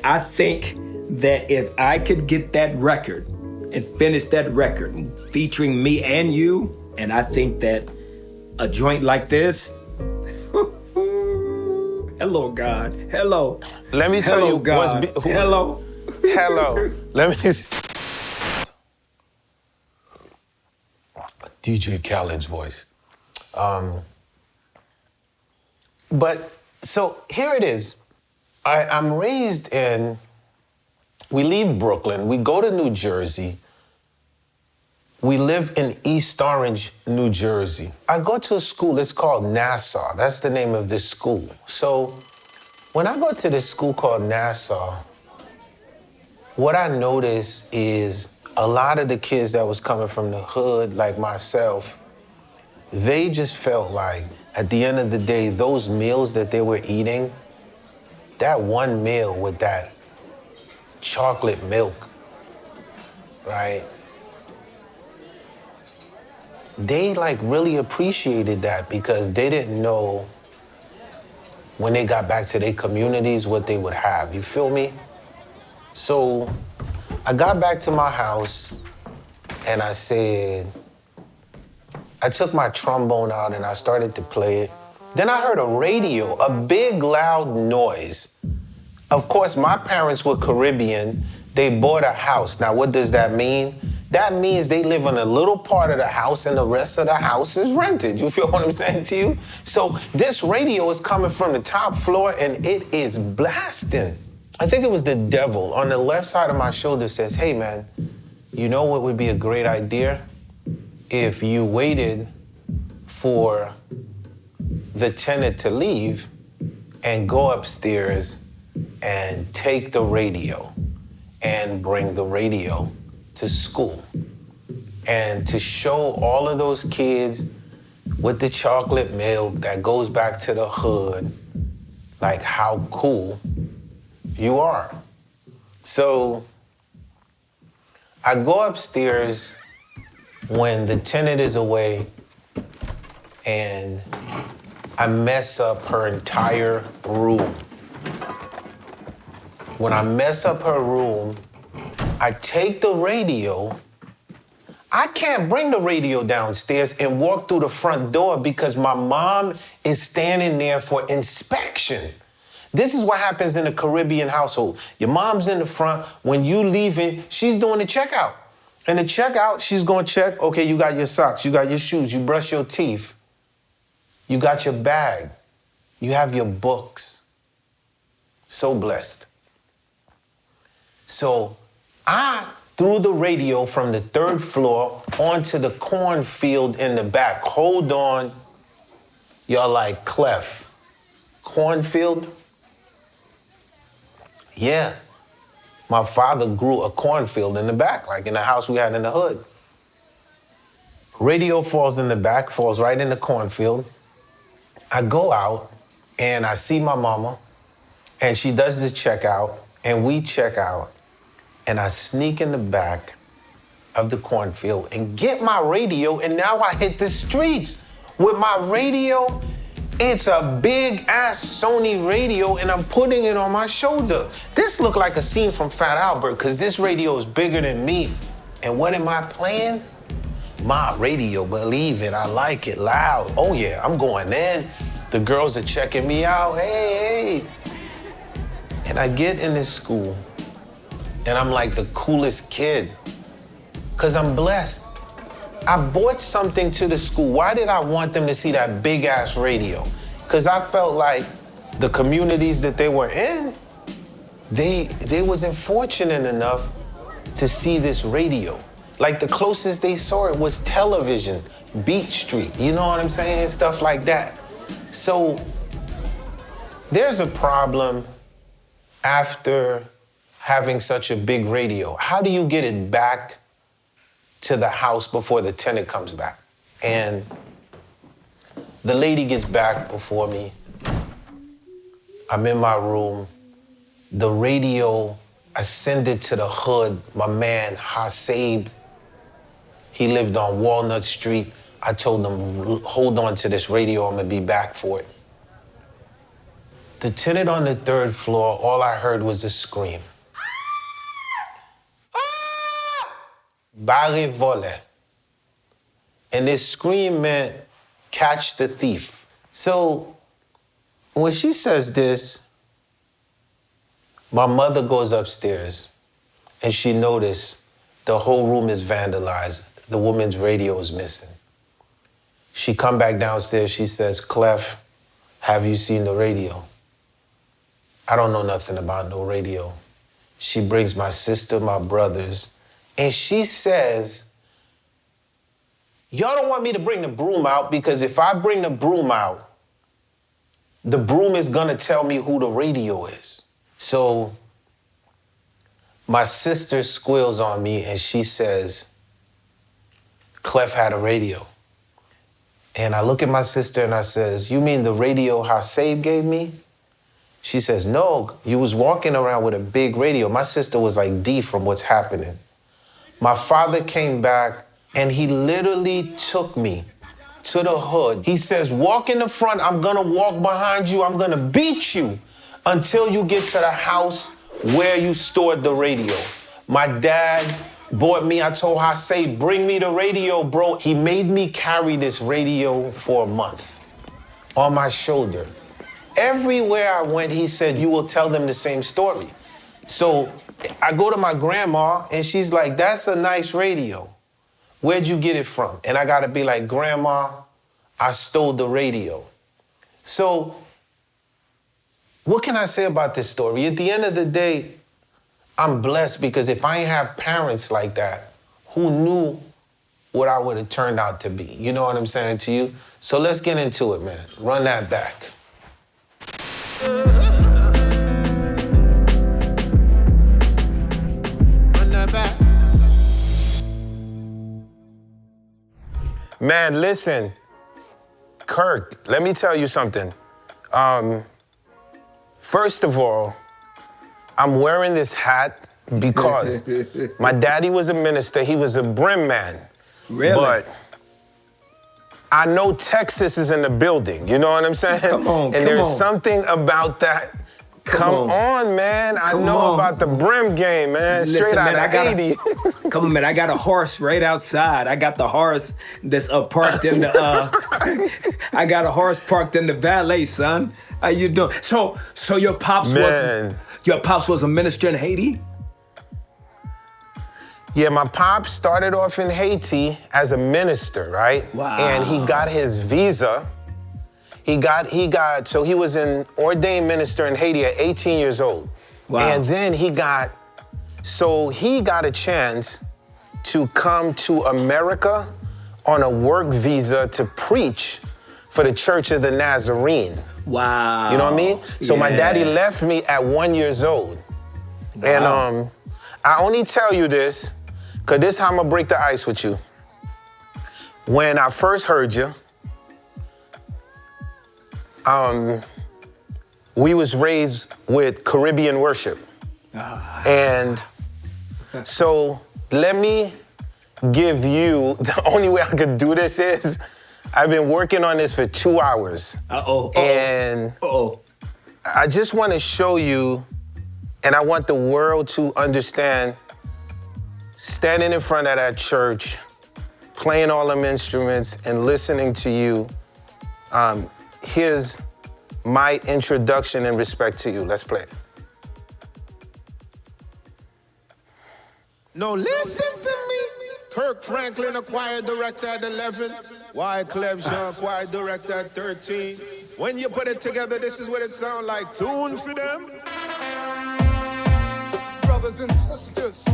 I think that if I could get that record and finish that record featuring me and you, and I think that a joint like this, hello, God, hello. Let me tell you, God. Hello. Hello. Let me. DJ Khaled's voice. But so here it is. I'm raised in. We leave Brooklyn. We go to New Jersey. We live in East Orange, New Jersey. I go to a school, it's called Nassau. That's the name of this school. So when I go to this school called Nassau, what I notice is a lot of the kids that was coming from the hood, like myself, they just felt like at the end of the day, those meals that they were eating, that one meal with that chocolate milk, right? They like really appreciated that because they didn't know when they got back to their communities what they would have, you feel me? So I got back to my house and I said, I took my trombone out and I started to play it. Then I heard a radio, a big loud noise. Of course, my parents were Caribbean. They bought a house. Now, what does that mean? That means they live in a little part of the house and the rest of the house is rented. You feel what I'm saying to you? So this radio is coming from the top floor and it is blasting. I think it was the devil on the left side of my shoulder says, hey man, you know what would be a great idea? If you waited for the tenant to leave and go upstairs and take the radio and bring the radio to school and to show all of those kids with the chocolate milk that goes back to the hood, like how cool you are. So I go upstairs when the tenant is away and I mess up her entire room. When I mess up her room, I take the radio. I can't bring the radio downstairs and walk through the front door because my mom is standing there for inspection. This is what happens in a Caribbean household. Your mom's in the front. When you leaving, she's doing the checkout. And the checkout, she's gonna check, okay, you got your socks, you got your shoes, you brush your teeth, you got your bag, you have your books. So blessed. So I threw the radio from the third floor onto the cornfield in the back. Hold on, y'all like Clef. Cornfield? Yeah. My father grew a cornfield in the back, like in the house we had in the hood. Radio falls in the back, falls right in the cornfield. I go out and I see my mama and she does the checkout and we check out and I sneak in the back of the cornfield and get my radio and now I hit the streets with my radio. It's a big ass Sony radio and I'm putting it on my shoulder. This looked like a scene from Fat Albert because this radio is bigger than me. And what am I playing? My radio, believe it, I like it loud. Oh yeah, I'm going in. The girls are checking me out, hey. And I get in this school and I'm like the coolest kid because I'm blessed. I bought something to the school. Why did I want them to see that big ass radio? Because I felt like the communities that they were in, they wasn't fortunate enough to see this radio. Like the closest they saw it was television, Beach Street, you know what I'm saying? Stuff like that. So there's a problem after having such a big radio. How do you get it back to the house before the tenant comes back? And the lady gets back before me. I'm in my room. The radio ascended to the hood. My man, Hasib, he lived on Walnut Street. I told him, hold on to this radio, I'm gonna be back for it. The tenant on the 3rd floor, all I heard was a scream. Barre vole. And this scream meant catch the thief. So when she says this, my mother goes upstairs and she noticed the whole room is vandalized. The woman's radio is missing. She come back downstairs, she says, Clef, have you seen the radio? I don't know nothing about no radio. She brings my sister, my brothers, and she says, y'all don't want me to bring the broom out because if I bring the broom out, the broom is gonna tell me who the radio is. So my sister squeals on me and she says, Clef had a radio. And I look at my sister and I says, you mean the radio Hasib gave me? She says, no, you was walking around with a big radio. My sister was like, D from what's happening. My father came back and he literally took me to the hood. He says, walk in the front, I'm gonna walk behind you, I'm gonna beat you until you get to the house where you stored the radio. My dad bought me, I told Hasib, bring me the radio, bro. He made me carry this radio for a month on my shoulder. Everywhere I went, he said, you will tell them the same story. So I go to my grandma and she's like, that's a nice radio. Where'd you get it from? And I gotta be like, Grandma, I stole the radio. So what can I say about this story? At the end of the day, I'm blessed because if I ain't have parents like that, who knew what I would have turned out to be? You know what I'm saying to you? So let's get into it, man. Run that back. Run that back. Man, listen, Kirk, let me tell you something. First of all, I'm wearing this hat because my daddy was a minister. He was a brim man. Really? But I know Texas is in the building. You know what I'm saying? Come on, and there's something about that. Come on, man. I know about the brim game, man. Straight out of Haiti. Come on, man. I got a horse right outside. I got the horse that's parked in the. I got a horse parked in the valet, son. How you doing? So your pops was a minister in Haiti? Yeah, my pops started off in Haiti as a minister, right? Wow. And he got his visa. So he was an ordained minister in Haiti at 18 years old. Wow. And then he got a chance to come to America on a work visa to preach for the Church of the Nazarene. Wow. You know what I mean? So my daddy left me at 1 year old. Wow. And I only tell you this, because this is how I'm gonna break the ice with you. When I first heard you, we was raised with Caribbean worship. And so let me give you, the only way I could do this is, I've been working on this for 2 hours. And I just want to show you, and I want the world to understand, standing in front of that church, playing all them instruments and listening to you, here's my introduction and respect to you. Let's play it. No, listen to me. Kirk Franklin, a choir director at 11. Wyclef Jean, choir director at 13. When you put it together, this is what it sounds like. Tune for them. Brothers and sisters,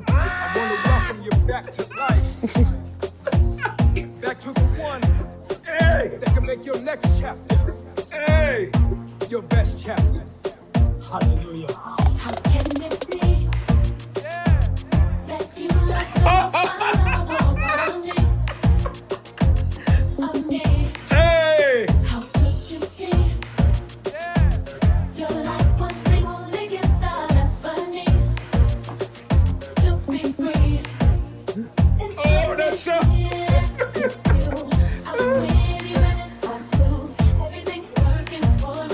I want to welcome you back to life. Back to the one that can make your next chapter your best chapter. Hallelujah. How can it be that you left us on me? How could you see your life was the only gift I'll ever need to be free? It's I'm with you when I lose. Everything's working for me.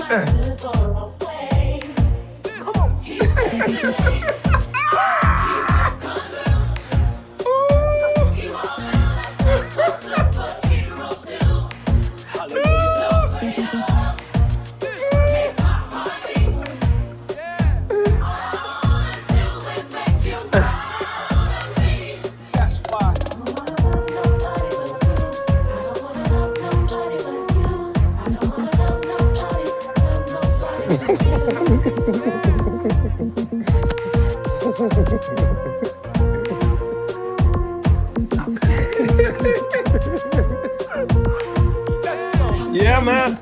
Let's go. Yeah, man.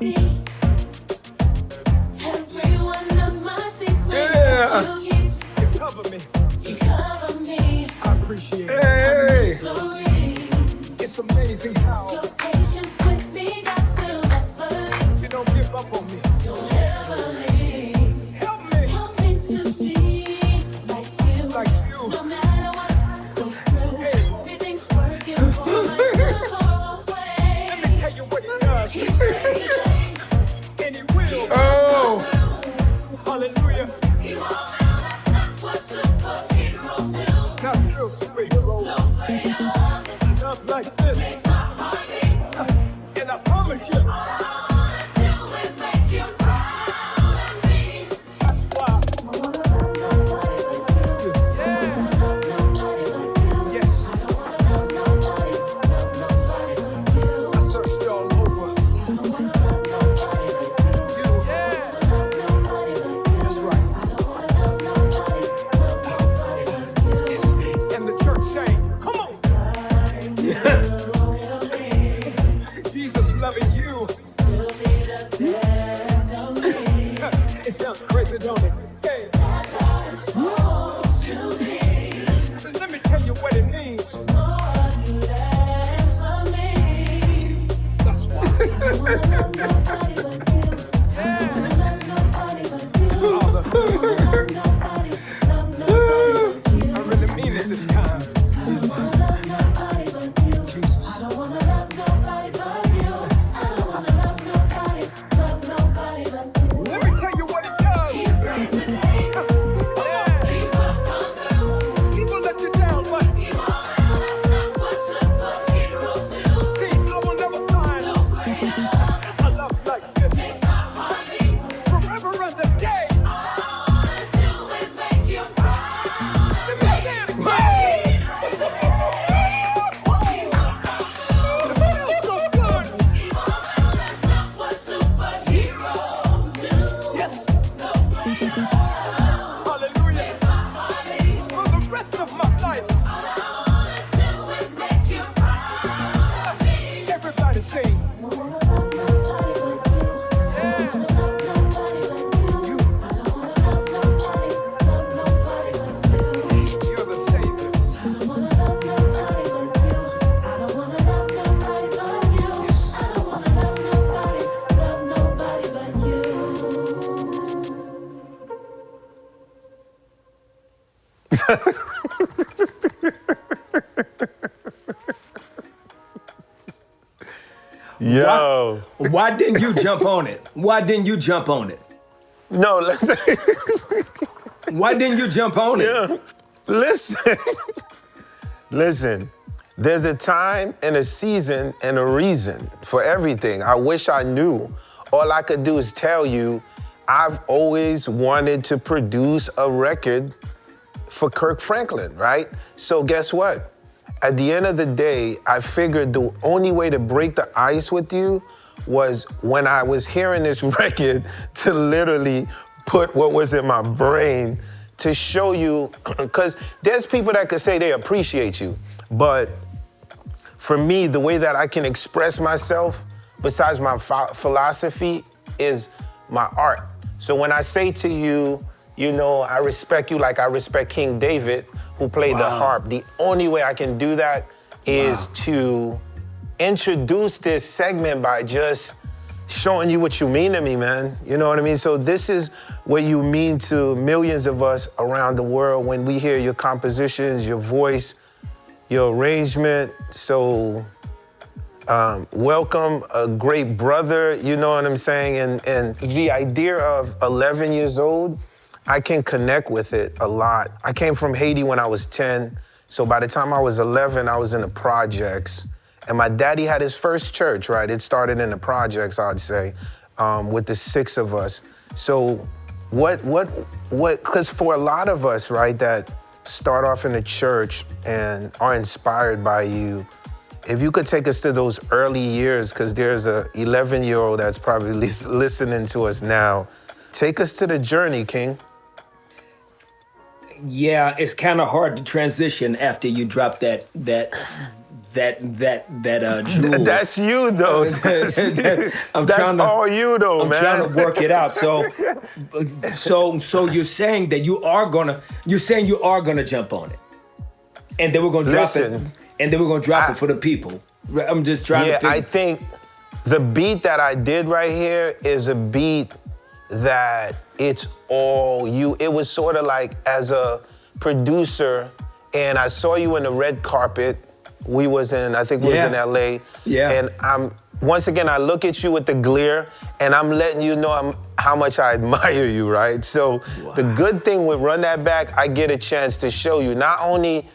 Every one of my secrets Yeah. that you keep, You cover me. you cover me. I appreciate it. Hey. Sorry, It's amazing how your patience with me got to never leave. you don't give up on me. Don't ever leave. Help me Help me to see like you. like you. No matter what I go through, everything's working for my good for always. Let me tell you what he does. He saved the day. And he will. Oh. Hallelujah. What superheroes do. Not real superheroes. Love like this. And I promise you, Always make you proud of me. that's why. Yes. I searched all over. You. That's right. Yes. And the church saying, come on. Jesus loving you. It sounds crazy, don't it? Hey. Let me tell you what it means. That's why. Father, I really mean it this time. Let me tell you what it does. People let you down, but see, I will never find a love like this. Forever and a day. Let me say it again. It feels so good. Yes. Hallelujah. For the rest of my life. Everybody sing. You're the savior. Yo. Why didn't you jump on it? Why didn't you jump on it? No, listen. Why didn't you jump on it? Yeah. Listen. Listen. There's a time and a season and a reason for everything. I wish I knew. All I could do is tell you, I've always wanted to produce a record for Kirk Franklin, right? So guess what? At the end of the day, I figured the only way to break the ice with you was when I was hearing this record to literally put what was in my brain to show you, because there's people that could say they appreciate you, but for me, the way that I can express myself, besides my philosophy, is my art. So when I say to you, you know, I respect you like I respect King David, who played the harp, the only way I can do that is to introduce this segment by just showing you what you mean to me, man. You know what I mean? So this is what you mean to millions of us around the world when we hear your compositions, your voice, your arrangement. So welcome, a great brother, you know what I'm saying? And the idea of 11 years old, I can connect with it a lot. I came from Haiti when I was 10. So by the time I was 11, I was in the projects. And my daddy had his first church, right? It started in the projects, I'd say, with the 6 of us. So because for a lot of us, right, that start off in the church and are inspired by you, if you could take us to those early years, because there's a 11-year-old that's probably listening to us now, take us to the journey, King. Yeah, it's kind of hard to transition after you drop that jewel. That's you though. That's all you though, I'm man. trying to work it out. So you're saying that you are gonna jump on it, and then we're gonna drop it, and then we're gonna drop it for the people. I'm just trying to. I think the beat that I did right here is a beat that it's all you. It was sort of like as a producer, and I saw you in the red carpet. We was in LA. Yeah. And once again, I look at you with the glare, and I'm letting you know how much I admire you, right? So the good thing with Run That Back, I get a chance to show you. Not only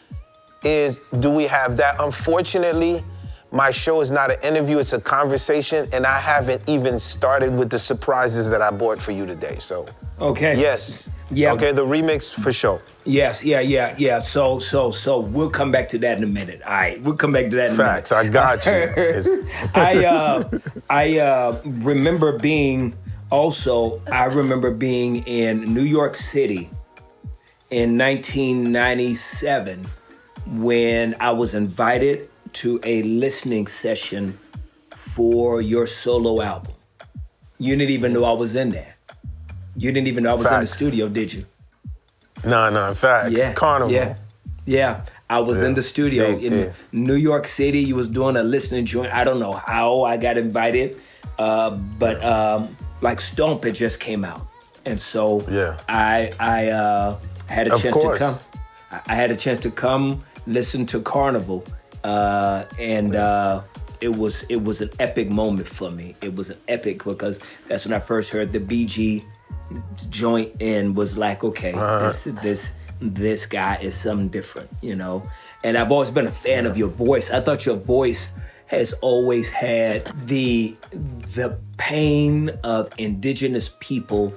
do we have that, unfortunately, my show is not an interview, it's a conversation, and I haven't even started with the surprises that I bought for you today, so. Okay. Yes. Yeah. Okay, the remix for sure. Yes, yeah. So we'll come back to that in a minute. All right, we'll come back to that in a minute. Facts, I got you. I remember being in New York City in 1997 when I was invited to a listening session for your solo album. You didn't even know I was in there. You didn't even know I was in the studio, did you? No, facts. Yeah, Carnival. Yeah. I was in the studio in New York City. You was doing a listening joint. I don't know how I got invited, but like Stomp had just came out, and so I had a chance to come. I had a chance to come listen to Carnival, and it was an epic moment for me. It was an epic because that's when I first heard the BG joint and was like, okay, this guy is something different, you know. And I've always been a fan of your voice. I thought your voice has always had the pain of indigenous people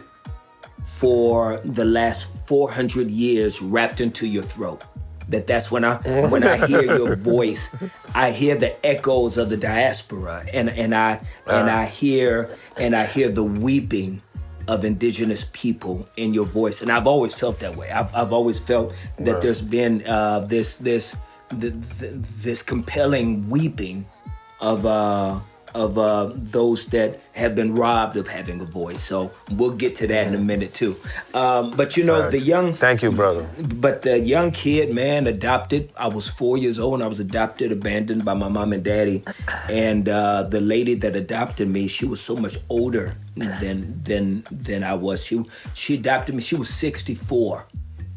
for the last 400 years wrapped into your throat. That's when I hear your voice, I hear the echoes of the diaspora, and I hear the weeping of indigenous people in your voice, and I've always felt that way. I've always felt that there's been this compelling weeping of those that have been robbed of having a voice. So we'll get to that in a minute too. But you know, Thank you, brother. But the young kid, man, adopted. I was 4 years old and I was adopted, abandoned by my mom and daddy. And the lady that adopted me, she was so much older than I was. She adopted me. She was 64,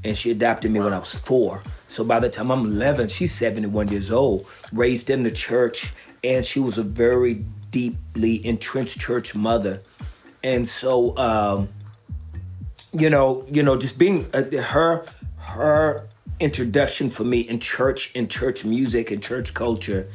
and she adopted me when I was 4. So by the time I'm 11, she's 71 years old, raised in the church, and she was a very deeply entrenched church mother. And so, just being her introduction for me in church music and church culture,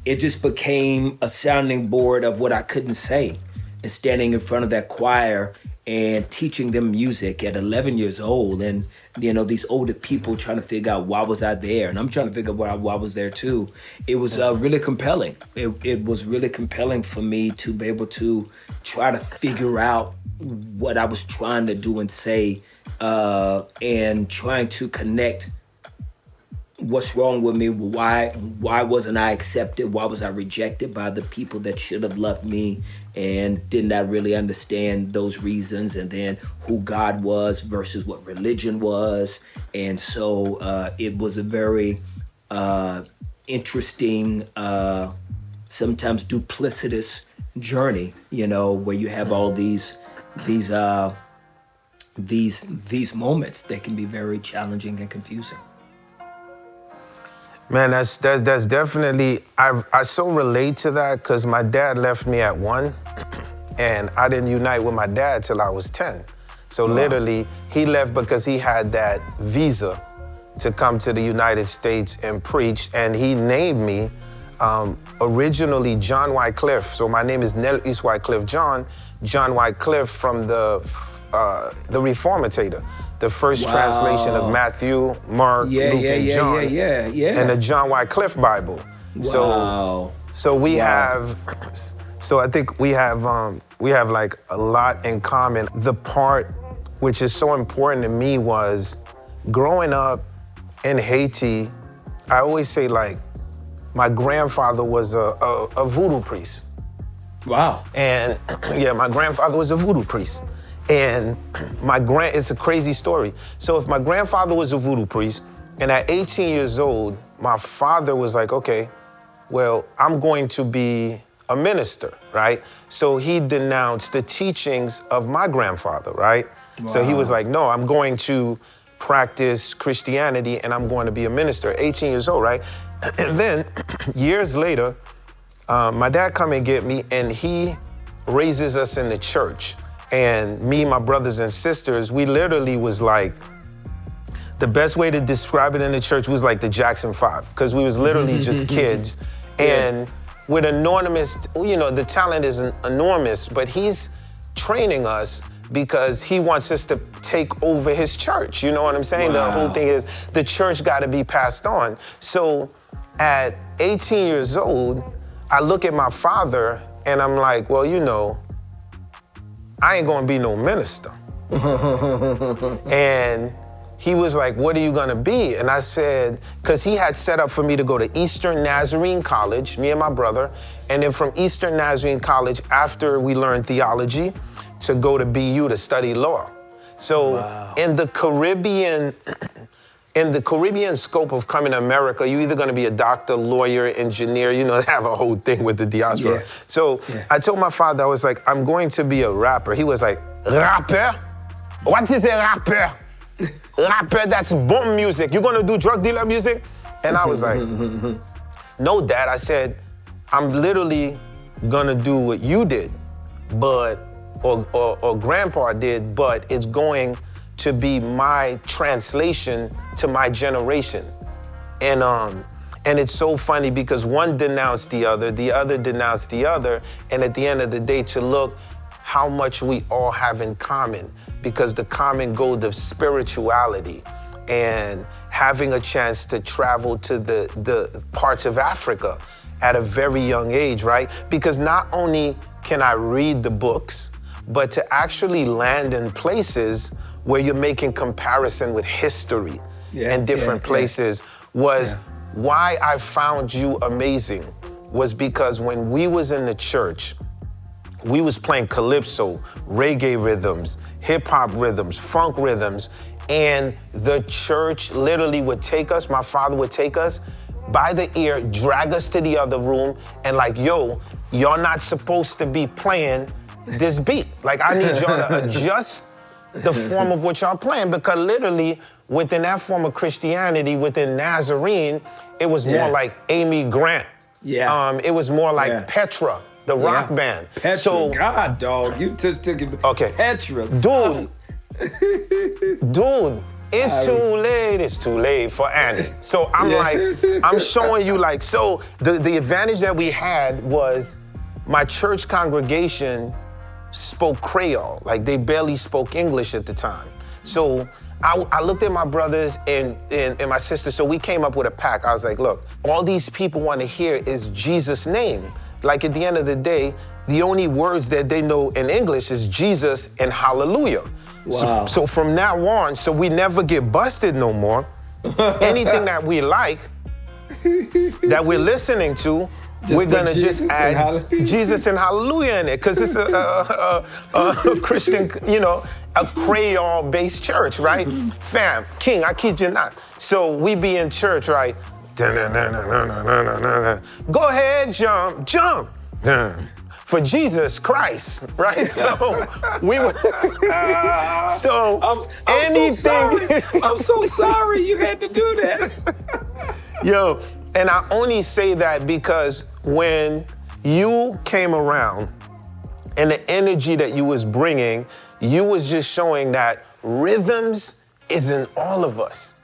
it just became a sounding board of what I couldn't say. And standing in front of that choir and teaching them music at 11 years old, and these older people trying to figure out why was I there, and I'm trying to figure out why I was there too. It was really compelling. It was really compelling for me to be able to try to figure out what I was trying to do and say, and trying to connect what's wrong with me, why wasn't I accepted, why was I rejected by the people that should have loved me, and did not really understand those reasons, and then who God was versus what religion was. And so it was a very interesting, sometimes duplicitous journey, where you have all these moments that can be very challenging and confusing. Man, that's definitely, I so relate to that because my dad left me at 1 and I didn't unite with my dad till I was 10. So literally, he left because he had that visa to come to the United States and preach, and he named me originally John Wyclef. So my name is Wyclef Jean, John Wyclef from the Reformatator. The first translation of Matthew, Mark, Luke, and John, and the John Wyclef Bible. Wow. So we have, so I think we have like a lot in common. The part which is so important to me was growing up in Haiti, I always say like, my grandfather was a voodoo priest. Wow. And yeah, my grandfather was a voodoo priest. And it's a crazy story. So if my grandfather was a voodoo priest, and at 18 years old, my father was like, okay, well, I'm going to be a minister, right? So he denounced the teachings of my grandfather, right? Wow. So he was like, no, I'm going to practice Christianity and I'm going to be a minister, 18 years old, right? And then years later, my dad come and get me and he raises us in the church. And me, my brothers and sisters, we literally was like, the best way to describe it in the church was like the Jackson 5, because we was literally just kids. And with enormous, you know, the talent is enormous, but he's training us because he wants us to take over his church. You know what I'm saying? Wow. The whole thing is the church got to be passed on. So at 18 years old, I look at my father and I'm like, well, you know, I ain't gonna be no minister. And he was like, what are you gonna be? And I said, because he had set up for me to go to Eastern Nazarene College, me and my brother, and then from Eastern Nazarene College, after we learned theology, to go to BU to study law. So wow. in the Caribbean scope of coming to America, you're either gonna be a doctor, lawyer, engineer, you know, they have a whole thing with the diaspora. Yeah. So I told my father, I was like, I'm going to be a rapper. He was like, rapper? What is a rapper? Rapper, that's bomb music. You gonna do drug dealer music? And I was like, no, Dad. I said, I'm literally gonna do what you did, but, or Grandpa did, but it's going to be my translation to my generation. And it's so funny because one denounced the other denounced the other, and at the end of the day, to look how much we all have in common, because the common goal of spirituality and having a chance to travel to the parts of Africa at a very young age, right? Because not only can I read the books, but to actually land in places where you're making comparison with history and different places was why I found you amazing, was because when we was in the church, we was playing calypso, reggae rhythms, hip hop rhythms, funk rhythms, and the church literally would take us, my father would take us by the ear, drag us to the other room, and like, yo, y'all not supposed to be playing this beat. Like, I need y'all to adjust the form of what y'all playing, because literally within that form of Christianity, within Nazarene, it was more like Amy Grant. It was more like Petra, the rock band. Petra, so, God, dog, you just took it. Okay. Petra. Dude, it's too late for Annie. So I'm like, I'm showing you like, so the advantage that we had was my church congregation spoke Creole, like they barely spoke English at the time. So I looked at my brothers and my sister, so we came up with a pact. I was like, look, all these people want to hear is Jesus' name. Like at the end of the day, the only words that they know in English is Jesus and hallelujah. Wow. So from now on, so we never get busted no more. Anything that we like, that we're listening to, we're gonna just add Jesus and hallelujah in it, because it's a Christian, you know, a Creole-based church, right? Fam, King, I kid you not. So we be in church, right? Go ahead, jump, jump. For Jesus Christ, right? So we were. So I'm so sorry you had to do that. Yo, and I only say that because when you came around and the energy that you was bringing, you was just showing that rhythms is in all of us.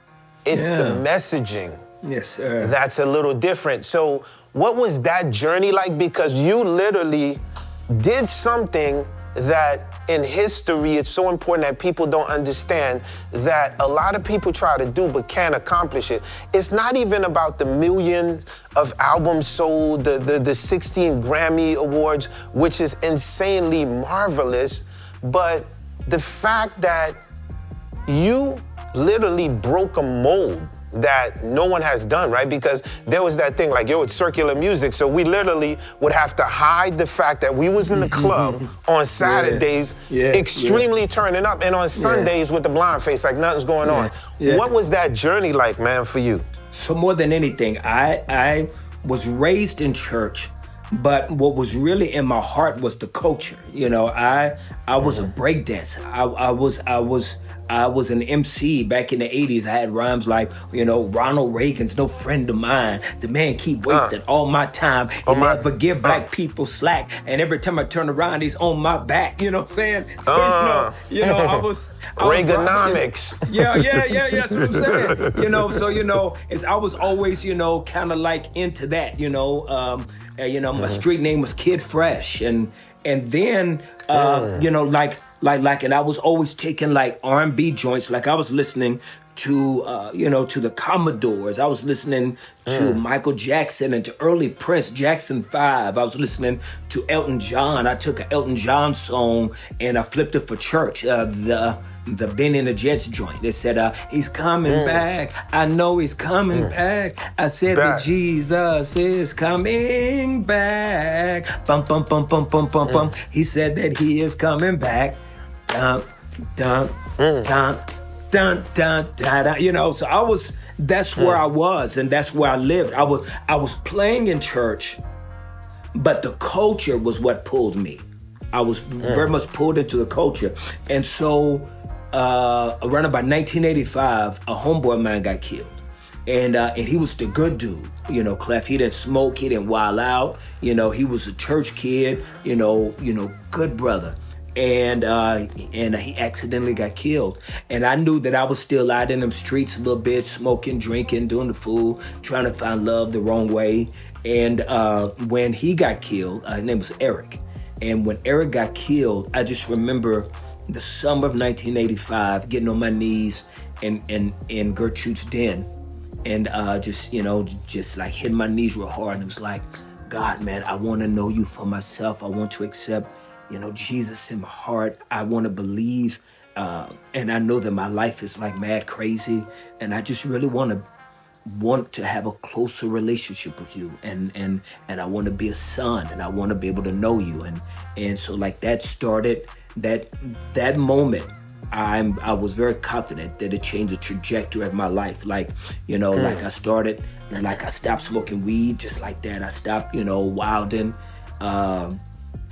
It's the messaging. Yes, sir. That's a little different. So what was that journey like? Because you literally did something that in history, it's so important that people don't understand, that a lot of people try to do but can't accomplish it. It's not even about the millions of albums sold, the 16 Grammy Awards, which is insanely marvelous, but the fact that you literally broke a mold that no one has done, right? Because there was that thing like, yo, it's circular music. So we literally would have to hide the fact that we was in the club on Saturdays, extremely turning up, and on Sundays with the blind face, like nothing's going on. What was that journey like, man, for you? So more than anything, I was raised in church, but what was really in my heart was the culture. You know, I was a breakdancer. I was an MC back in the 80s. I had rhymes like, you know, Ronald Reagan's no friend of mine. The man keep wasting all my time. He never give black people slack. And every time I turn around, he's on my back. You know what I'm saying? So, you know, I was Reaganomics. Yeah, that's what I'm saying. You know, so, you know, I was always, you know, kind of like into that, you know. My street name was Kid Fresh. And then, you know, and I was always taking like R&B joints. Like I was listening to, to the Commodores. I was listening to Michael Jackson and to early Prince, Jackson 5. I was listening to Elton John. I took an Elton John song and I flipped it for church. The Ben and the Jets joint. They said, he's coming back. I know he's coming back. I said that Jesus is coming back. Bum, bum, bum, bum, bum, bum, bum. He said that he is coming back. Dun, dun, dun, dun, dun, dun, dun. You know, so that's where I was and that's where I lived. I was playing in church, but the culture was what pulled me. I was very much pulled into the culture. And so around about 1985, a homeboy of mine got killed. And he was the good dude, you know, Clef. He didn't smoke, he didn't wild out. You know, he was a church kid, you know, good brother. And he accidentally got killed. And I knew that I was still out in them streets a little bit, smoking, drinking, doing the fool, trying to find love the wrong way. And when he got killed, his name was Eric. And when Eric got killed, I just remember the summer of 1985, getting on my knees in Gertrude's den. And just like hitting my knees real hard. And it was like, God, man, I want to know you for myself. I want to accept, you know, Jesus in my heart. I want to believe, and I know that my life is like mad crazy, and I just really want to have a closer relationship with you, and I want to be a son, and I want to be able to know you, and so like that started that moment. I was very confident that it changed the trajectory of my life. Like, you know, like I stopped smoking weed just like that. I stopped, you know, wilding.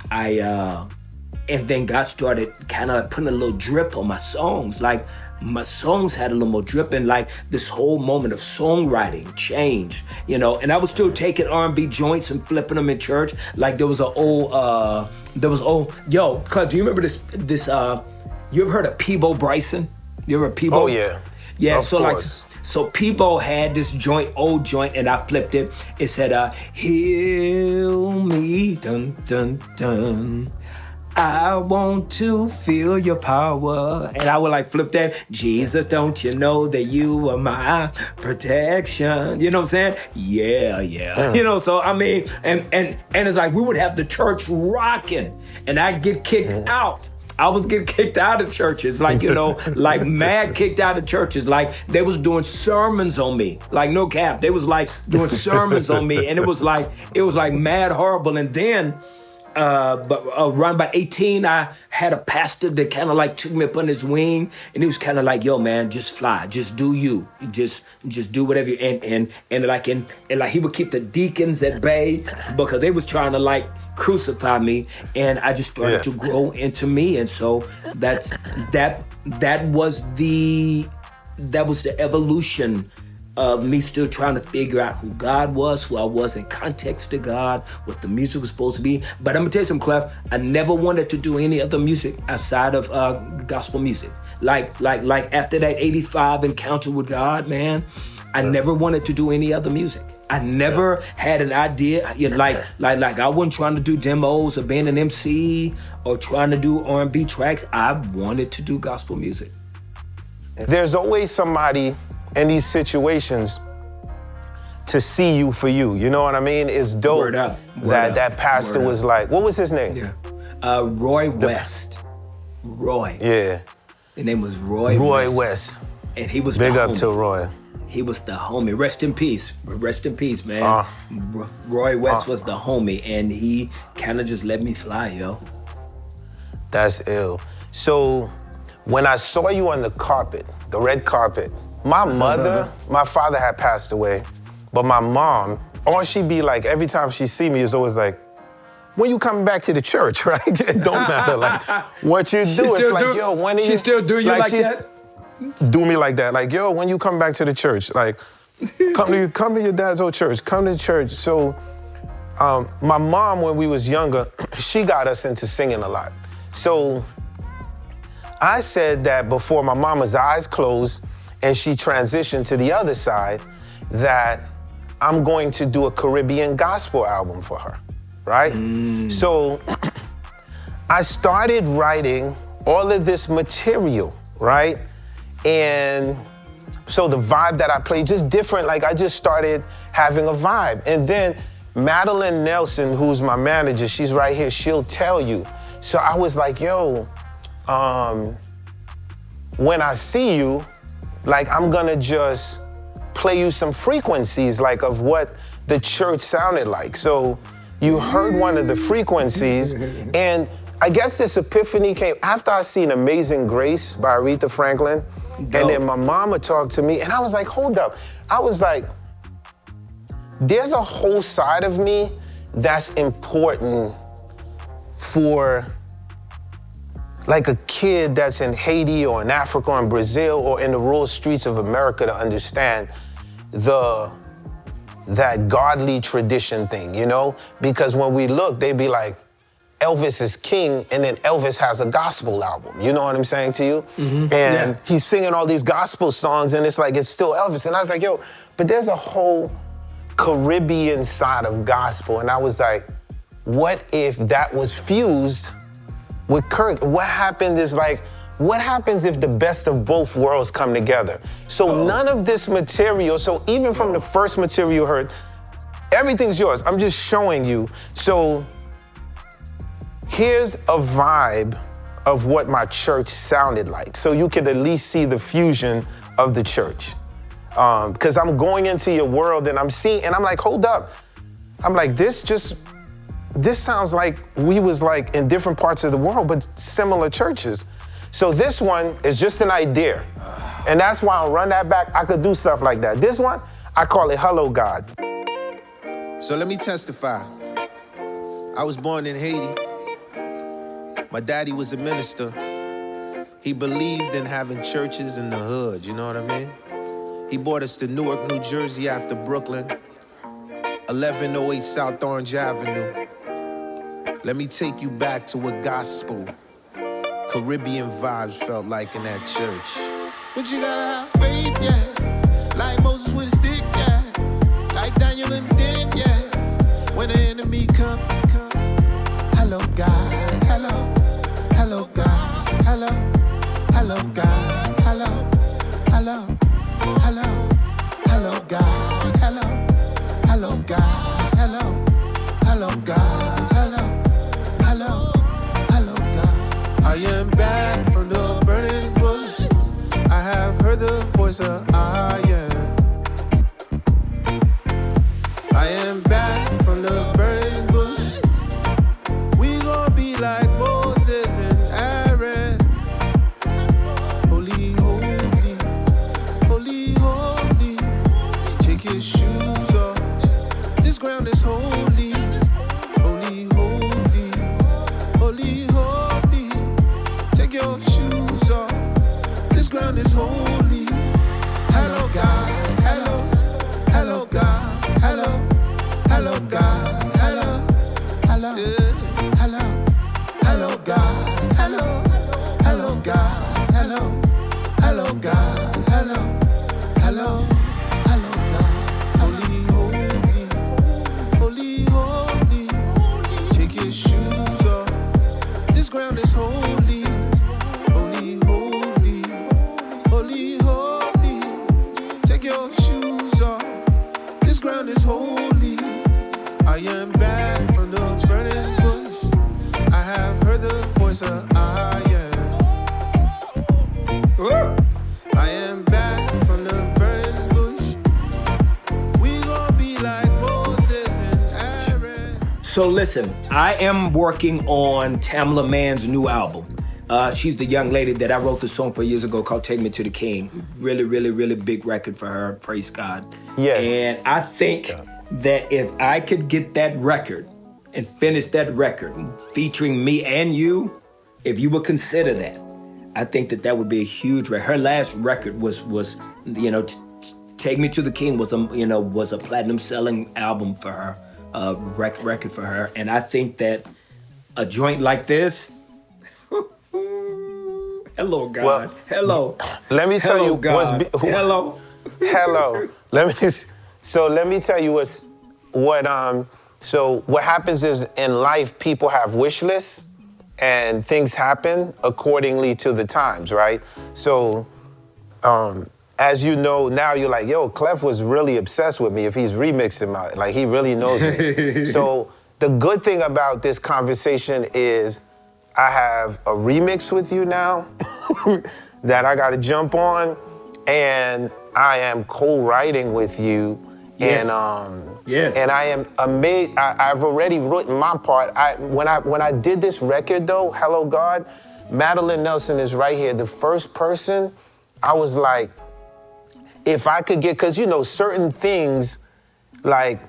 And then God started kind of putting a little drip on my songs. Like my songs had a little more drip, and like this whole moment of songwriting changed, you know. And I was still taking R&B joints and flipping them in church. Like there was yo, Clef, do you remember this? You ever heard of Peebo Bryson? You ever heard of Peebo? Oh yeah. Yeah. Of course. So Peebo had this old joint, and I flipped it. It said, heal me, dun, dun, dun. I want to feel your power. And I would like flip that. Jesus, don't you know that you are my protection? You know what I'm saying? Yeah. You know, so I mean, and it's like we would have the church rocking, and I'd get kicked out. I was getting kicked out of churches, like, you know, like mad kicked out of churches. Like they was doing sermons on me, like no cap. They was like doing sermons on me, and it was like mad horrible. And then, but around about 18, I had a pastor that kind of like took me up on his wing, and he was kind of like, "Yo, man, just fly, just do you, just do whatever." And like he would keep the deacons at bay because they was trying to like crucify me, and I just started to grow into me, and so that was the evolution of me still trying to figure out who God was, who I was in context to God, what the music was supposed to be. But I'm gonna tell you something, Clef. I never wanted to do any other music outside of gospel music. Like after that 85 encounter with God, man, I never wanted to do any other music. I never had an idea, you know, like I wasn't trying to do demos or being an MC or trying to do R&B tracks. I wanted to do gospel music. There's always somebody in these situations to see you for you. You know what I mean? It's dope. Word up. That pastor was like, what was his name? Yeah. Roy West. Roy. Yeah. His name was Roy West. And he was Big the up homie. to Roy. He was the homie. Rest in peace. Rest in peace, man. Roy West was the homie, and he kind of just let me fly, yo. That's ill. So when I saw you on the carpet, the red carpet, my mother, my father had passed away, but my mom, all she'd be like, every time she see me, is always like, when you coming back to the church, right? It don't matter, like, what you do. It's like, yo, when are you... She still do you like that? Do me like that. Like, yo, when you come back to the church, like, come to your dad's old church, come to church. So my mom, when we was younger, she got us into singing a lot. So I said that before my mama's eyes closed and she transitioned to the other side, that I'm going to do a Caribbean gospel album for her, right? So I started writing all of this material, right? And so the vibe that I played, just different, like I just started having a vibe. And then Madeline Nelson, who's my manager, she's right here, she'll tell you. So I was like, yo, when I see you, like I'm gonna just play you some frequencies, like of what the church sounded like. So you heard one of the frequencies, and I guess this epiphany came after I seen Amazing Grace by Aretha Franklin. And then my mama talked to me, and I was like, hold up. I was like, there's a whole side of me that's important for like a kid that's in Haiti or in Africa or in Brazil or in the rural streets of America to understand that godly tradition thing, you know? Because when we look, they be like, Elvis is king, and then Elvis has a gospel album. You know what I'm saying to you? And he's singing all these gospel songs, and it's like, it's still Elvis. And I was like, yo, but there's a whole Caribbean side of gospel. And I was like, what if that was fused with Kirk? What happened is like, what happens if the best of both worlds come together? So none of this material, so even from the first material you heard, everything's yours. I'm just showing you. So here's a vibe of what my church sounded like, so you could at least see the fusion of the church. Because I'm going into your world and I'm seeing, and I'm like, hold up. I'm like, this sounds like we was like in different parts of the world, but similar churches. So this one is just an idea. And that's why on Run That Back, I could do stuff like that. This one, I call it Hello God. So let me testify. I was born in Haiti. My daddy was a minister. He believed in having churches in the hood, you know what I mean? He brought us to Newark, New Jersey after Brooklyn, 1108 South Orange Avenue. Let me take you back to what gospel, Caribbean vibes felt like in that church. But you gotta have faith, yeah. Like Moses with a stick, yeah. Like Daniel in the den, yeah. When the enemy come. Hello, God, hello. Hello, God, hello. Hello, God, hello. Hello, hello. Hello, God, hello. Hello, God, hello. Hello, God, hello. Hello, hello, God. I am back from the burning bush. I have heard the voice of I am. I am back from the burning bush. We gon' be like Moses and Aaron. Holy, holy, holy, holy. Take your shoes off. This ground is holy. Holy, holy, holy, holy. Take your shoes off. This ground is holy. Hello, God. So listen, I am working on Tamala Mann's new album. She's the young lady that I wrote the song for years ago called Take Me to the King. Really, really, really big record for her, praise God. Yes. And I think that if I could get that record and finish that record featuring me and you, if you would consider that, I think that would be a huge record. Her last record was Take Me to the King was a platinum selling album for her, record for her. And I think that a joint like this, hello God, Well, hello. Let me tell you God. Hello. Hello. Let me tell you what happens is in life people have wish lists and things happen accordingly to the times, right? So as you know, now you're like, yo, Clef was really obsessed with me if he's remixing my, like he really knows me. So the good thing about this conversation is I have a remix with you now that I gotta jump on, and I am co-writing with you. Yes. Yes. And I am amazed. I've already written my part. When I did this record though, Hello God, Madeline Nelson is right here. The first person, I was like, if I could get, because certain things, like,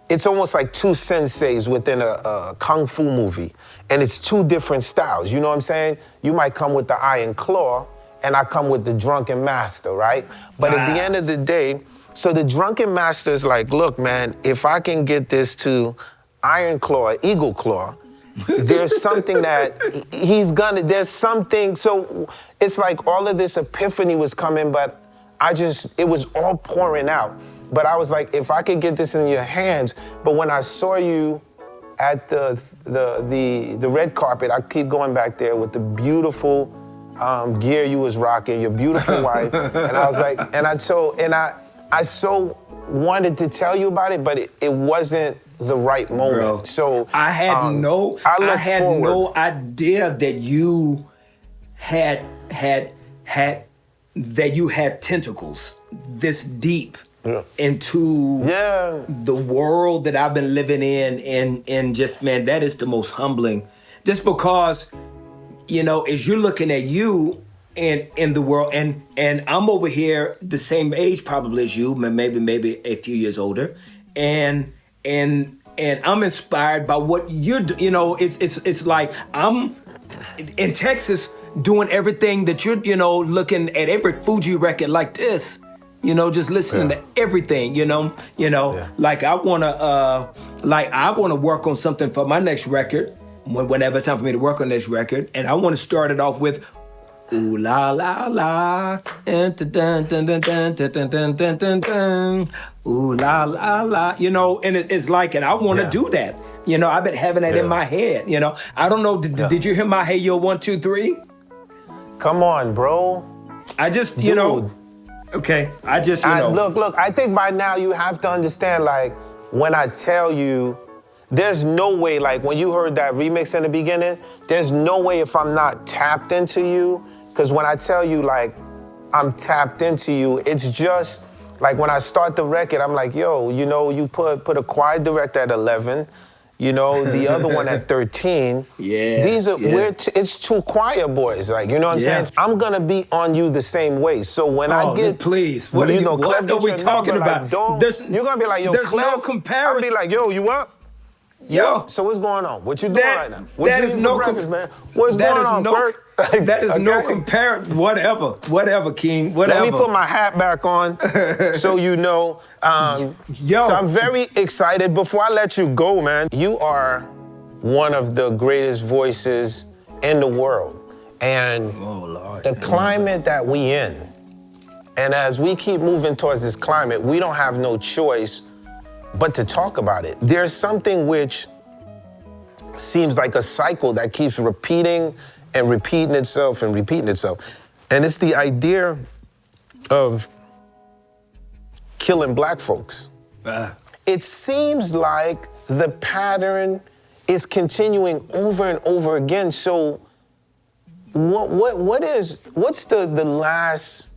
it's almost like two senseis within a kung fu movie. And it's two different styles, you know what I'm saying? You might come with the iron claw, and I come with the drunken master, right? But at the end of the day, so the drunken master is like, look, man, if I can get this to iron claw, eagle claw, there's something that there's something, so it's like all of this epiphany was coming, but it was all pouring out. But I was like, if I could get this in your hands, but when I saw you at the red carpet, I keep going back there with the beautiful gear you was rocking, your beautiful wife, and I was like, I so wanted to tell you about it, but it wasn't the right moment. Bro, so I had no idea that you had tentacles this deep into the world that I've been living in, and just, man, that is the most humbling. Just because, as you're looking at you and in the world, and I'm over here the same age probably as you, maybe a few years older, and I'm inspired by what you're it's like I'm in Texas doing everything that you're looking at every Fuji record like this, just listening to everything, like I want to work on something for my next record whenever it's time for me to work on this record, and I want to start it off with ooh la la la, dun dun dun dun dun dun dun dun dun dun, ooh la la la, and it's like, and I want to do that. I've been having that in my head. I don't know. Did you hear my Hey Yo 1 2 3? Come on, bro. I just, Dude. Okay. I just, Look. I think by now you have to understand. Like when I tell you, there's no way. Like when you heard that remix in the beginning, there's no way if I'm not tapped into you. Because when I tell you, like, I'm tapped into you, it's just, like, when I start the record, I'm like, yo, you put a choir director at 11, the other one at 13. Yeah. These are, it's two choir boys, like, you know what I'm saying? I'm going to be on you the same way. So when I get... Please, what are we talking about? You're going to be like, yo, there's Clef, no comparison. I'll be like, yo, you up? Yo. So what's going on? What you doing right now? That is no man? What's going on, Kirk? That is no comparison. Whatever, King. Whatever. Let me put my hat back on so you know. So I'm very excited. Before I let you go, man, you are one of the greatest voices in the world. And the climate that we in, and as we keep moving towards this climate, we don't have no choice but to talk about it. There's something which seems like a cycle that keeps repeating and repeating itself and repeating itself. And it's the idea of killing black folks. It seems like the pattern is continuing over and over again. So what's the last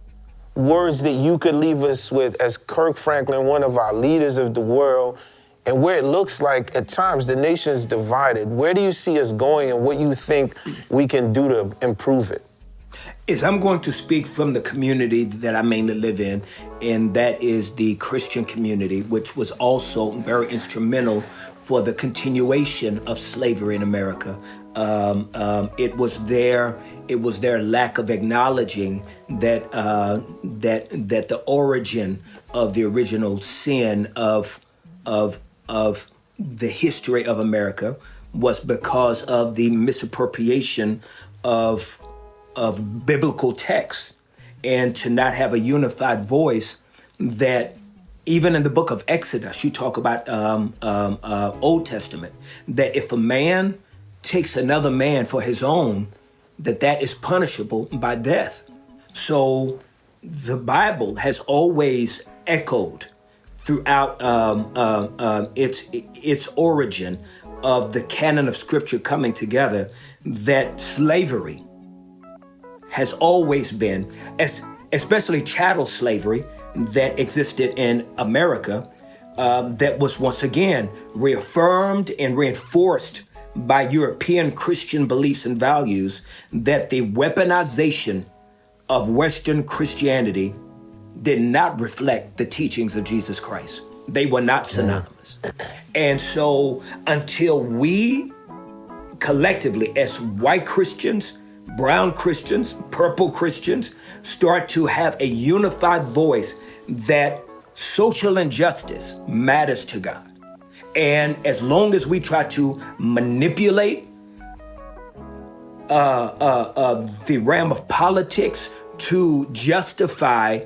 words that you could leave us with as Kirk Franklin, one of our leaders of the world, and where it looks like at times the nation is divided, where do you see us going and what you think we can do to improve it? Is I'm going to speak from the community that I mainly live in, and that is the Christian community, which was also very instrumental for the continuation of slavery in America. It was their lack of acknowledging that that the origin of the original sin of the history of America was because of the misappropriation of biblical texts, and to not have a unified voice. That even in the book of Exodus, you talk about Old Testament, that if a man takes another man for his own, that is punishable by death. So the Bible has always echoed throughout its origin of the canon of Scripture coming together, that slavery has always been, especially chattel slavery that existed in America, that was once again reaffirmed and reinforced by European Christian beliefs and values, that the weaponization of Western Christianity did not reflect the teachings of Jesus Christ. They were not synonymous. And so until we collectively, as white Christians, brown Christians, purple Christians, start to have a unified voice that social injustice matters to God. And as long as we try to manipulate the realm of politics to justify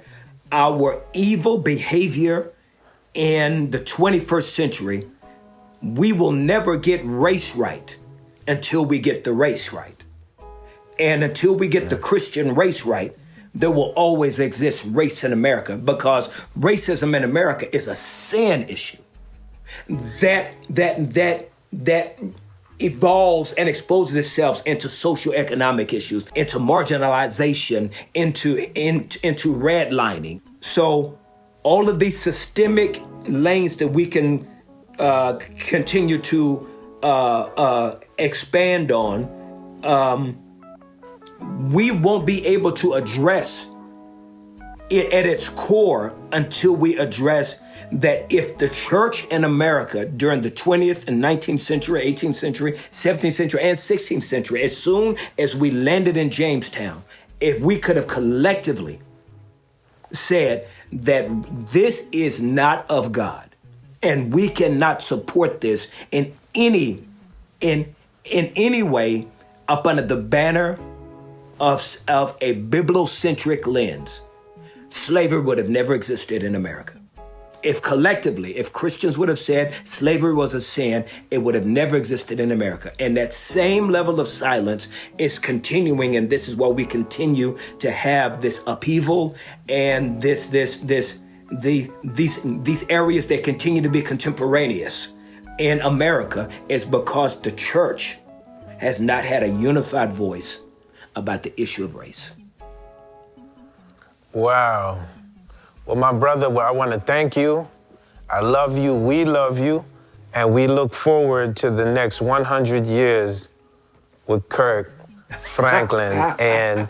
our evil behavior in the 21st century, we will never get race right until we get the race right. And until we get the Christian race right, there will always exist race in America, because racism in America is a sin issue that evolves and exposes itself into socioeconomic issues, into marginalization, into redlining. So all of these systemic lanes that we can continue to expand on, we won't be able to address it at its core until we address that if the church in America during the 20th and 19th century, 18th century, 17th century, and 16th century, as soon as we landed in Jamestown, if we could have collectively said that this is not of God, and we cannot support this in any way up under the banner of a biblicentric lens, slavery would have never existed in America. If collectively, if Christians would have said slavery was a sin, it would have never existed in America. And that same level of silence is continuing, and this is why we continue to have this upheaval and these areas that continue to be contemporaneous in America, is because the church has not had a unified voice about the issue of race. Wow. Well, my brother, I want to thank you. I love you, we love you, and we look forward to the next 100 years with Kirk Franklin. And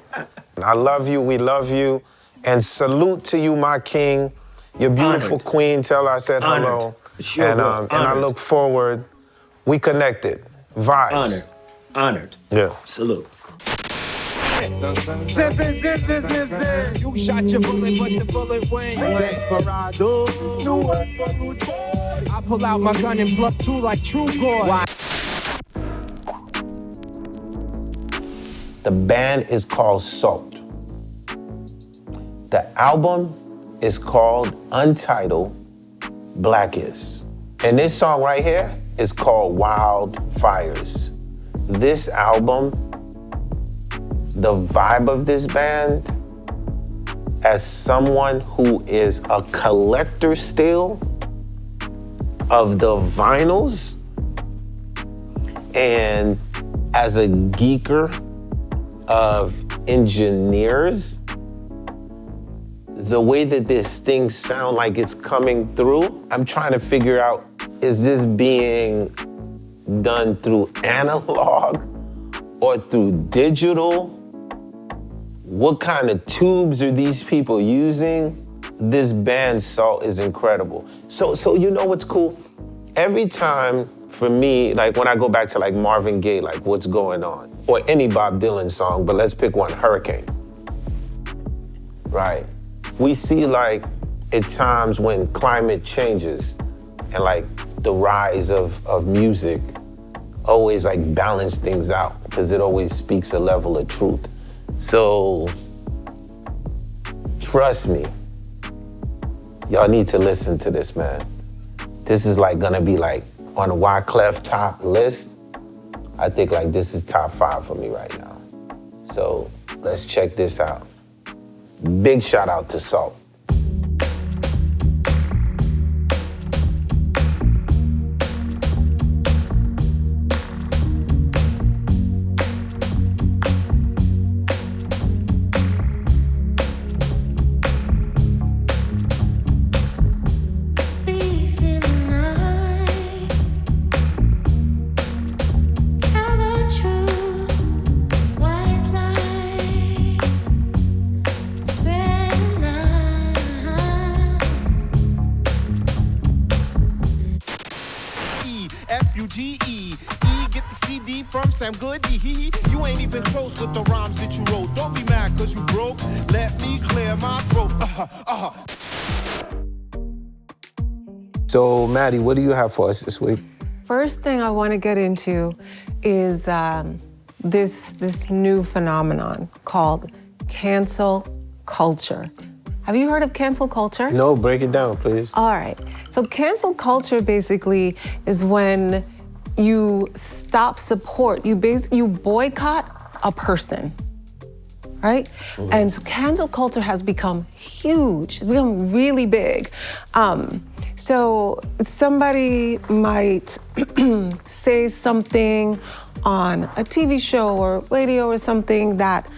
I love you, we love you, and salute to you, my king, your beautiful Honored. queen. Tell her I said hello. Sure and will. I look forward. We connected. Vibes. Honored. Yeah. Salute. You shot your bullet, but the bullet went. Desperado. I pull out my gun and bluff two like true boy. The band is called Sault. The album is called Untitled Blackest. And this song right here is called Wildfires. This album, the vibe of this band, as someone who is a collector still of the vinyls, and as a geeker of engineers, the way that this thing sound like it's coming through, I'm trying to figure out is this being done through analog or through digital? What kind of tubes are these people using? This band Sault is incredible. So you know what's cool? Every time for me, like when I go back to like Marvin Gaye, like What's Going On, or any Bob Dylan song, but let's pick one, Hurricane. Right. We see like at times when climate changes and like the rise of music always like balance things out because it always speaks a level of truth. So trust me, y'all need to listen to this, man. This is like gonna be like on the Wyclef top list. I think like this is top 5 for me right now. So let's check this out. Big shout out to Sault. F-U-G-E. Get the CD from Sam Goody. You ain't even close with the rhymes that you wrote. Don't be mad cause you broke. Let me clear my throat. So Maddie, what do you have for us this week? First thing I want to get into is this new phenomenon called cancel culture. Have you heard of cancel culture? No, break it down, please. All right. So cancel culture basically is when you stop support, you boycott a person, right? Mm-hmm. And so cancel culture has become huge. It's become really big. So somebody might say something on a TV show or radio or something that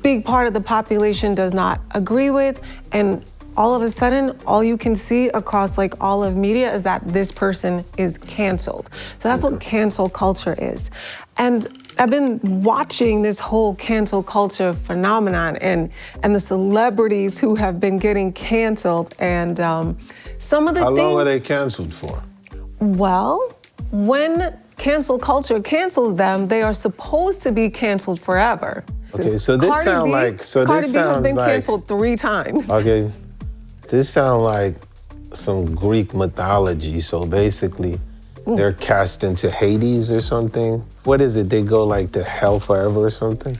big part of the population does not agree with, and all of a sudden, all you can see across like all of media is that this person is canceled. So that's what cancel culture is. And I've been watching this whole cancel culture phenomenon and the celebrities who have been getting canceled, and some of the things— How long are they canceled for? Well, when cancel culture cancels them, they are supposed to be canceled forever. Okay, so this sounds like— Cardi B has been canceled 3 times. Okay, this sounds like some Greek mythology. So basically, they're cast into Hades or something. What is it? They go like to hell forever or something?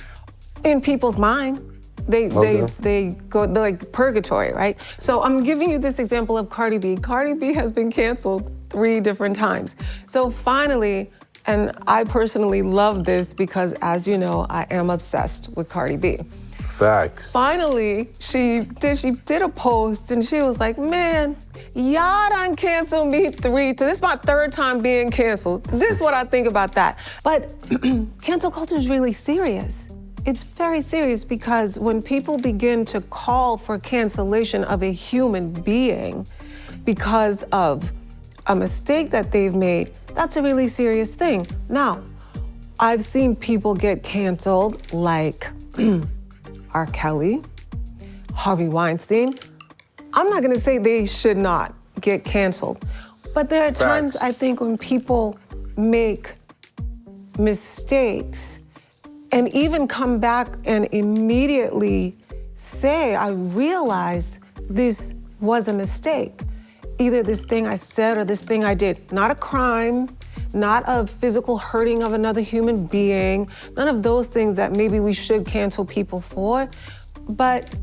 In people's mind, they go, they're like purgatory, right? So I'm giving you this example of Cardi B. Cardi B has been canceled 3 different times. So finally, and I personally love this because, as you know, I am obsessed with Cardi B. Facts. Finally, she did a post and she was like, man, y'all done canceled me 3 times. This is my 3rd time being canceled. This is what I think about that. But cancel culture is really serious. It's very serious because when people begin to call for cancellation of a human being because of a mistake that they've made, that's a really serious thing. Now, I've seen people get canceled like R. Kelly, Harvey Weinstein. I'm not gonna say they should not get canceled, but there are times I think when people make mistakes and even come back and immediately say, I realized this was a mistake. Either this thing I said or this thing I did. Not a crime, not a physical hurting of another human being, none of those things that maybe we should cancel people for, but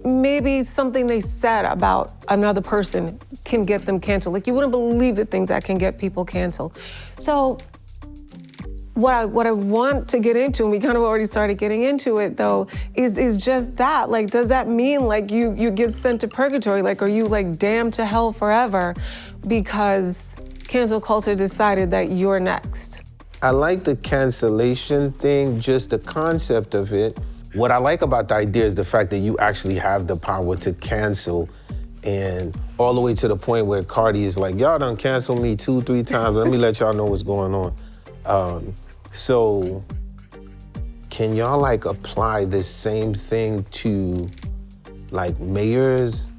maybe something they said about another person can get them canceled. Like, you wouldn't believe the things that can get people canceled. So what I want to get into, and we kind of already started getting into it though, is just that. Like, does that mean like you get sent to purgatory? Like, are you like damned to hell forever because cancel culture decided that you're next? I like the cancellation thing, just the concept of it. What I like about the idea is the fact that you actually have the power to cancel And all the way to the point where Cardi is like, y'all done canceled me 2-3 times. Let me let y'all know what's going on. So can y'all like apply this same thing to like mayors,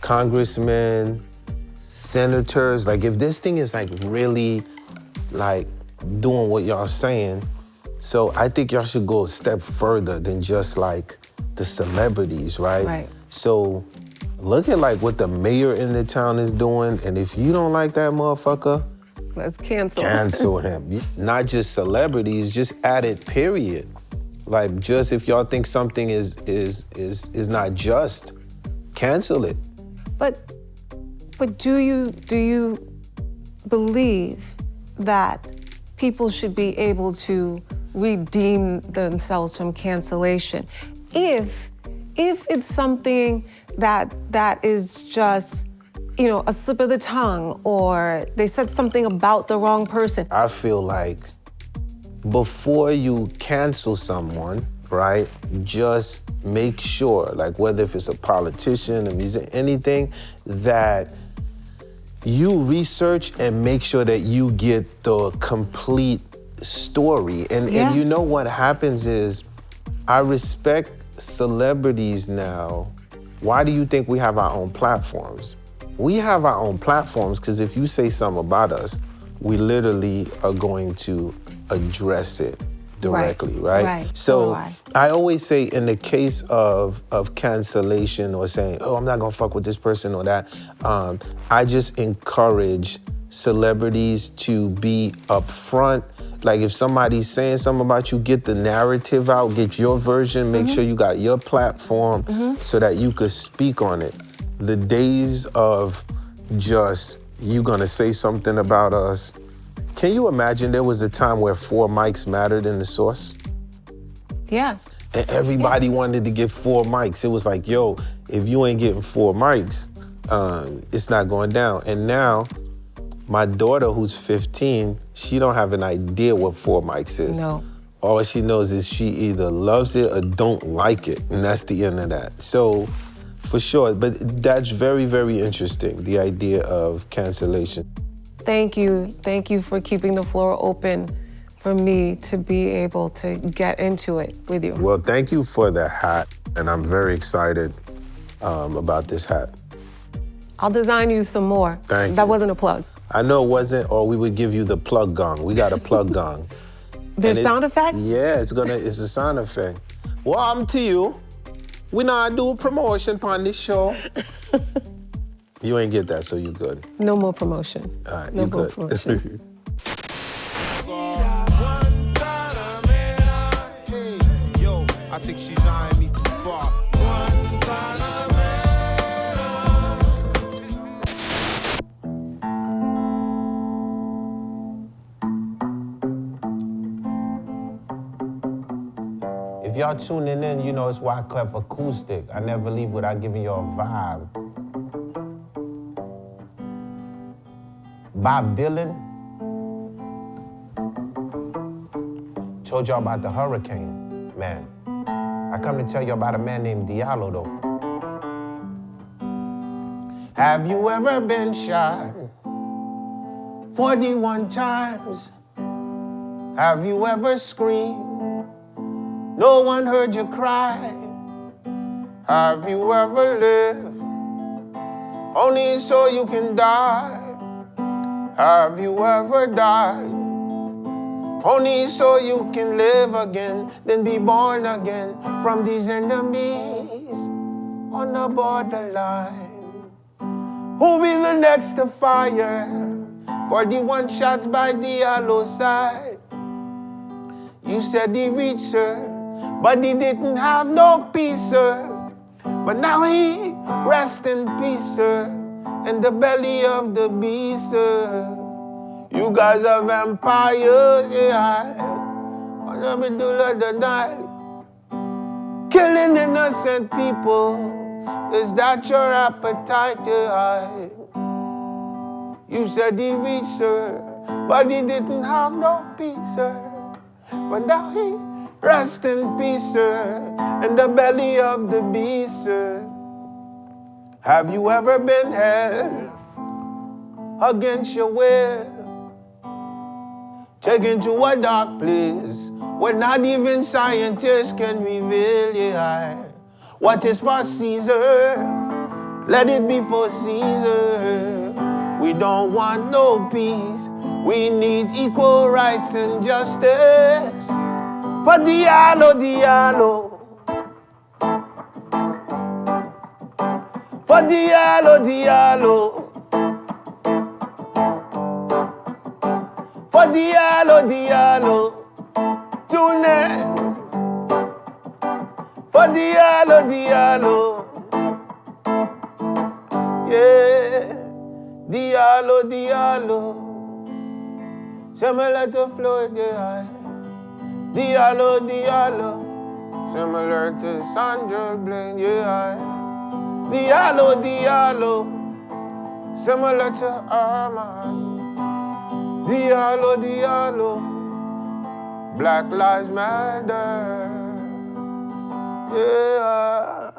congressmen, senators? Like if this thing is like really like doing what y'all saying, so I think y'all should go a step further than just like the celebrities, right? Right. So look at like what the mayor in the town is doing, and if you don't like that motherfucker, let's cancel him. Not just celebrities, just add it, period. Like just if y'all think something is not just, cancel it. But do you believe that people should be able to redeem themselves from cancellation if it's something that is just, you know, a slip of the tongue, or they said something about the wrong person? I feel like before you cancel someone, right, just make sure, like whether if it's a politician, a musician, anything, that you research and make sure that you get the complete story. And you know what happens is, I respect celebrities now. Why do you think we have our own platforms? We have our own platforms because if you say something about us, we literally are going to address it directly, right? Right. So I always say in the case of cancellation or saying, oh, I'm not gonna fuck with this person or that, I just encourage celebrities to be upfront. Like if somebody's saying something about you, get the narrative out, get your version, make sure you got your platform so that you could speak on it. The days of just, you gonna say something about us. Can you imagine there was a time where 4 mics mattered in the source? Yeah. And everybody wanted to get 4 mics. It was like, yo, if you ain't getting 4 mics, it's not going down. And now, my daughter, who's 15, she don't have an idea what 4 mics is. No. All she knows is she either loves it or don't like it, and that's the end of that. So, for sure, but that's very, very interesting, the idea of cancellation. Thank you for keeping the floor open for me to be able to get into it with you. Well, thank you for the hat, and I'm very excited about this hat. I'll design you some more. Thank you. That wasn't a plug. I know it wasn't, or we would give you the plug gong. We got a plug gong. There's sound effect? Yeah, it's a sound effect. Welcome to you. We not do promotion on this show. You ain't get that, so you good. No more promotion. All right, no you more good. promotion. Yo, I think she's eyeing me from far. If y'all tuning in, you know it's Wyclef Acoustic. I never leave without giving y'all a vibe. Bob Dylan told y'all about the hurricane, man. I come to tell you about a man named Diallo, though. Have you ever been shot 41 times? Have you ever screamed? No one heard you cry. Have you ever lived only so you can die? Have you ever died only so you can live again, then be born again from these enemies on the borderline? Who'll be the next to fire? 41 shots by Diallo's side. You said he reached her, but he didn't have no peace, sir. But now he rests in peace, sir, in the belly of the beast, sir. You guys are vampires, yeah, on the middle of the night, killing innocent people. Is that your appetite, yeah? You said he reached her, but he didn't have no peace, sir. But now he rest in peace, sir, in the belly of the beast, sir. Have you ever been held against your will? Taken to a dark place where not even scientists can reveal, yeah. What is for Caesar, let it be for Caesar. We don't want no peace, we need equal rights and justice. For Diallo, Diallo. For Diallo, Diallo. For Diallo, Diallo. Tune. For Diallo, Diallo. Yeah. Diallo, Diallo. Similar to Floyd, yeah. Diallo, Diallo. Similar to Sandra Blaine, yeah. Diallo, Diallo. Similar to Armand. Diallo, Diallo. Black Lives Matter. Yeah.